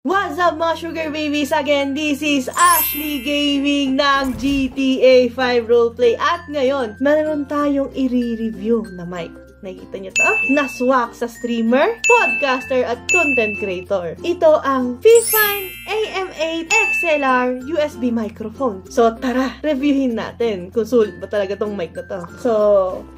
What's up mga sugar babies? Again, this is Ashley Gaming ng GTA 5 Roleplay. At ngayon, meron tayong i-review na mic. Nakikita nyo to? Naswak sa streamer, podcaster at content creator. Ito ang Fifine AM8 XLR USB microphone. So tara, reviewin natin kung sulit ba talaga tong mic na to. So,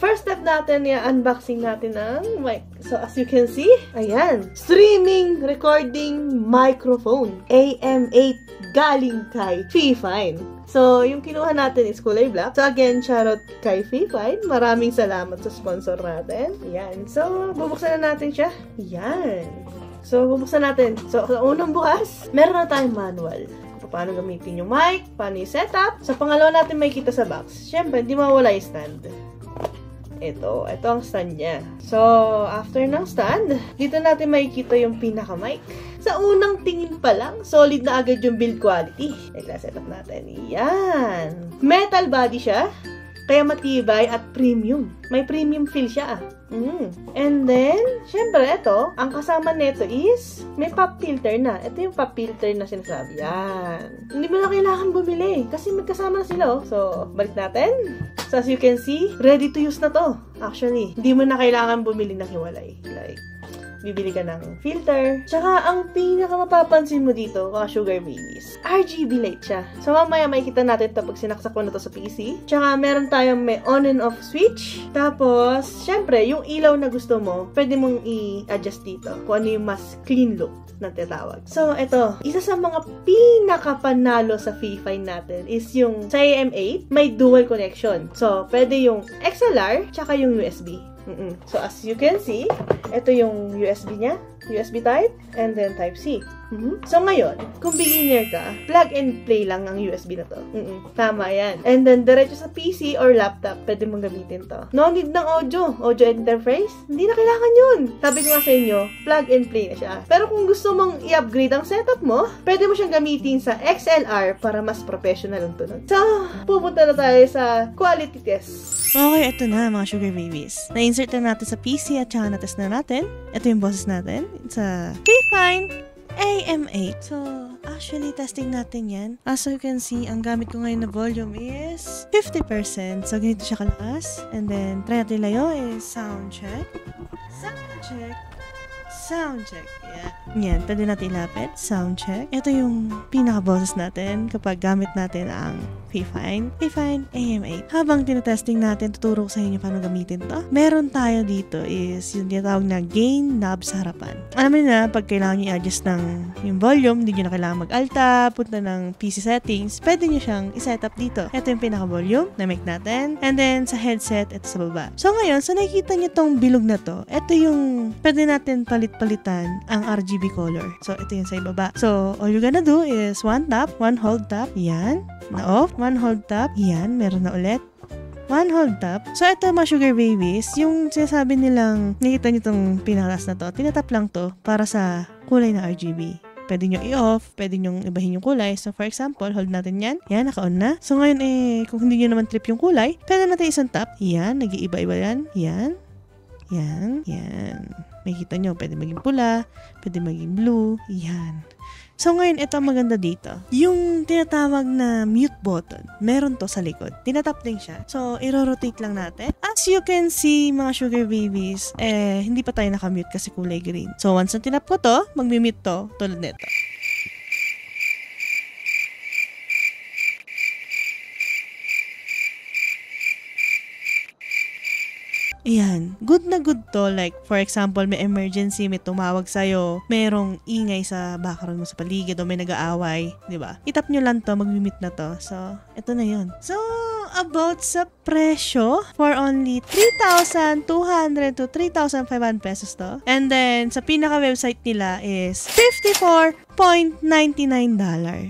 first step natin, i-unboxing natin ang mic. So as you can see, ayan, streaming recording microphone AM8 galing kay Fifine. So, yung kinuha natin is kulay black. So, again, shoutout kay Fifine. Maraming salamat sa sponsor natin. Yan. So, bubuksan na natin siya. Yan. So, bubuksan natin. So, sa unang bukas, meron na tayong manual. Paano gamitin yung mic, paano yung setup. Sa pangalawa natin may kita sa box. Siyempre, hindi mawala yung stand. Ito ang stand niya. So, after ng stand, dito natin makikita yung pinaka-mic. Sa unang tingin pa lang, solid na agad yung build quality. Setup natin. Yan. Metal body siya, kaya matibay at premium. May premium feel siya. And then, syempre, ito, ang kasama nito is, may pop filter na. Ito yung pop filter na sinasabi. Yan. Hindi mo na kailangan bumili kasi magkasama na sila. So, balik natin. So, as you can see, ready to use na to. Actually, hindi mo na kailangan bumili ng hiwalay. Like, bibili ka ng filter. Tsaka, ang pinaka mapapansin mo dito, mga sugar babies, RGB light siya. So, mamaya makikita natin ito pag sinaksak ko na to sa PC. Tsaka, meron tayong may on and off switch. Tapos, syempre, yung ilaw na gusto mo, pwede mong i-adjust dito kung ano yung mas clean look na tinatawag. So, ito, isa sa mga pinakapanalo sa Fifine natin is yung sa AM8, may dual connection. So, pwede yung XLR, tsaka yung USB. So, as you can see, ito yung USB niya, USB type, and then type C. So, ngayon, kung beginner ka, plug and play lang ang USB na to. Tama yan. And then, diretso sa PC or laptop, pwede mong gamitin to. No need ng audio interface, hindi na kailangan yun. Sabi ko nga sa inyo, plug and play na siya. Pero kung gusto mong i-upgrade ang setup mo, pwede mo siyang gamitin sa XLR para mas professional ang tunog. So, pupunta na tayo sa quality test. Okay, ito na mga sugar babies. Na-insert na natin sa PC at saka na-test na natin. Ito yung boses natin sa Fifine AM8. So, actually, testing natin yan. As you can see, ang gamit ko ngayon na volume is 50%. So, ganito siya kalakas. And then, try natin layo is sound check. Sound check. Sound check. Yeah. Yan, pwede natin ilapit. Sound check. Ito yung pinaka-boses natin kapag gamit natin ang Fifine AM8. Habang tinetesting natin, tuturo ko sa inyo paano gamitin to. Meron tayo dito is yung tinatawag na gain knob sa harapan. Alam niyo na, pag kailangan nyo i-adjust ng yung volume, hindi nyo na kailangan mag-alta, punta ng PC settings, pwede nyo siyang i-setup dito. Ito yung pinaka-volume na mic natin. And then, sa headset, ito sa baba. So, ngayon, sa nakikita nyo tong bilog na to, ito yung pwede natin palit-palitan ang RGB color. So, ito yung sa ibaba. So, all you gonna do is one tap, one hold tap. Yan. Na-off. One hold tap. Yan. Meron na ulit. One hold tap. So, ito mga sugar babies, yung sinasabi nilang, nakita nyo itong pinakalas na to, tinatap lang to para sa kulay na RGB. Pwede nyo i-off, pwede nyo ibahin yung kulay. So, for example, hold natin yan. Yan, naka-on na. So, ngayon, kung hindi nyo naman trip yung kulay, pwede natin isang tap. Yan, nag-iiba-iba yan. Yan. Yan. Yan. Makikita nyo, pwede maging pula, pwede maging blue. Yan. So, ngayon, ito ang maganda dito. Yung tinatawag na mute button, meron to sa likod. Tinatap din siya. So, i-rotate lang natin. As you can see, mga sugar babies, hindi pa tayo nakamute kasi kulay green. So, once na tinap ko to, mag-mute to, tulad nito. Ayan, good na good to. Like, for example, may emergency, may tumawag sa'yo, merong ingay sa background mo sa paligid o may nag-aaway, di ba? Itap nyo lang to, mag-mute na to. So, ito na yun. So, about sa presyo, for only 3,200 to 3,500 pesos to. And then, sa pinaka-website nila is $54.99.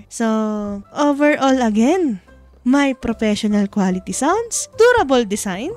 So, overall again, may professional quality sounds, durable design,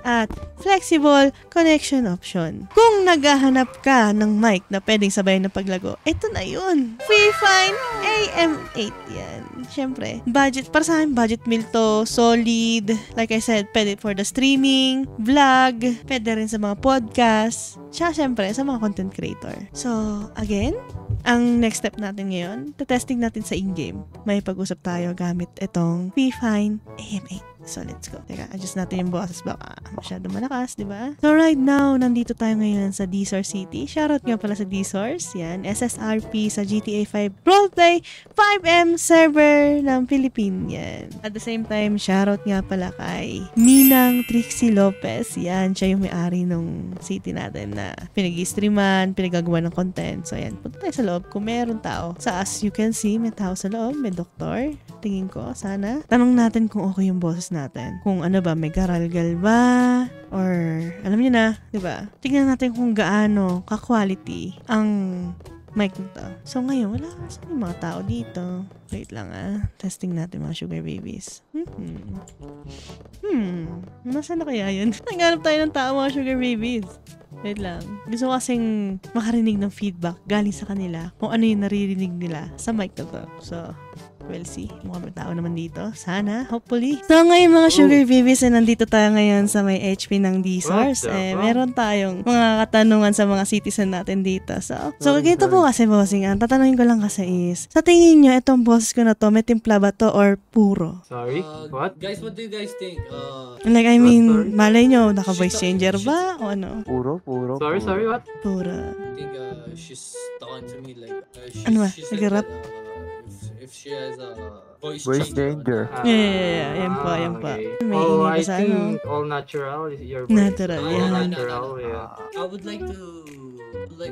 at flexible connection option. Kung naghahanap ka ng mic na pwedeng sabayan ng paglago, ito na yun. Fifine AM8 yan. Siyempre, budget, para sa akin, budget meal to, solid. Like I said, pwede for the streaming, vlog, pwede rin sa mga podcast, siya siyempre sa mga content creator. So, again, ang next step natin ngayon, testing natin sa in-game. May pag-usap tayo gamit itong Fifine AM8. So, let's go. Teka, adjust natin yung boses. Baka masyado malakas, di ba? So, right now, nandito tayo ngayon sa D-Source City. Shoutout nga pala sa D-Source. Yan, SSRP sa GTA 5 Roleplay 5M server ng Philippines. Yan. At the same time, shoutout nga pala kay Ninang Trixie Lopez. Yan, siya yung may-ari nung city natin na pinag-streaman, pinagagawa ng content. So, yan, punta tayo sa loob kung meron tao. So, as you can see, may tao sa loob, may doktor. Tingin ko, sana. Tanong natin kung okay yung boses natin. Kung ano ba, may garalgal ba? Or, alam niyo na, di ba? Tingnan natin kung gaano ka-quality ang mic nito. So, ngayon, wala kasi yung mga tao dito. Wait lang Testing natin mga sugar babies. Nasaan na kaya yun? Naghanap tayo ng tao mga sugar babies. Wait lang. Gusto ko kasing makarinig ng feedback galing sa kanila kung ano yung naririnig nila sa mic na to. So, we'll see. Mukhang may tao naman dito. Sana, hopefully. So, ngayon mga sugar babies, nandito tayo ngayon sa may HP ng D-Source. Meron tayong mga katanungan sa mga citizen natin dito. So ganito po kasi, bossing. Ang tatanungin ko lang kasi is, sa tingin nyo, itong boses ko na to, may timpla ba to or puro? Sorry? What? Guys, what do you guys think? Like, I mean, malay nyo, naka-voice changer ba? O ano? Puro. Sorry, what? Puro. I think she's talking to me like Ano ba? she said Nag-rap? that, if she has a voice changer. Yeah. Yan pa. Okay. May Oh, ingay I ko sa think all natural is your voice. Natural, All yeah. natural, yeah. I would like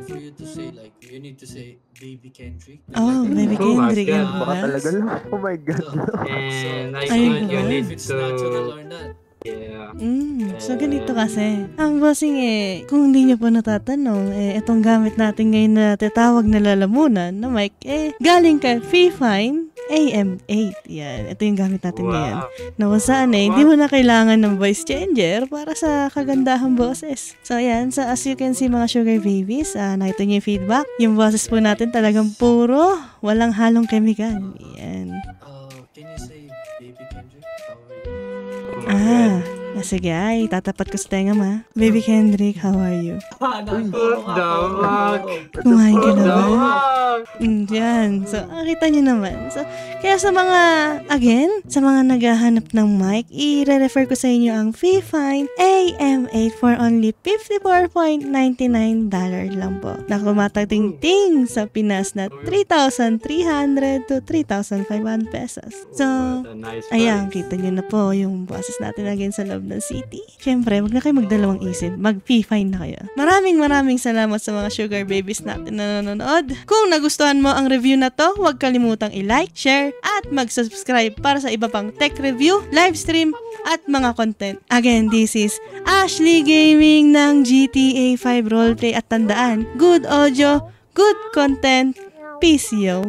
for you to say like you need to say Baby Kendrick. Oh, Baby Oh my Kendrick. God. Yan Baka ba? talaga lang. Oh my God. And I Ayun think you ba? need if it's natural to... or not. Yeah. So ganito kasi. Ang bossing kung hindi nyo po natatanong, itong gamit natin ngayon na tatawag na lalamunan na mic, galing kay Fifine AM8. Yan. Ito yung gamit natin ngayon. Na kung saan hindi mo na kailangan ng voice changer para sa kagandahang boses. So yan. So as you can see mga sugar babies, nakita nyo yung feedback. Yung boses po natin talagang puro. Walang halong chemical. Yan. Can you say Baby Kendrick? How are you? Sige tatapat ko sa tenga ma. Baby Kendrick, how are you? What the fuck? Kumain ka na ba? Fuck? Yan. So, kita nyo naman. So, kaya sa mga, again, sa mga naghahanap ng mic, i-refer ko sa inyo ang Fifine AM8 for only $54.99 lang po. Na kumatagting-ting sa Pinas na 3,300 to 3,500 pesos. So, ayan, kita nyo na po yung boses natin again sa loob ng city. Siyempre, wag na kayo magdalawang isip. Mag-Fifine na kayo. Maraming salamat sa mga sugar babies natin na nanonood. Kung nagustuhan mo ang review na to, huwag kalimutang i-like, share, at mag-subscribe para sa iba pang tech review, live stream, at mga content. Again, this is Ashley Gaming ng GTA 5 Roleplay at tandaan, good audio, good content, peace yo!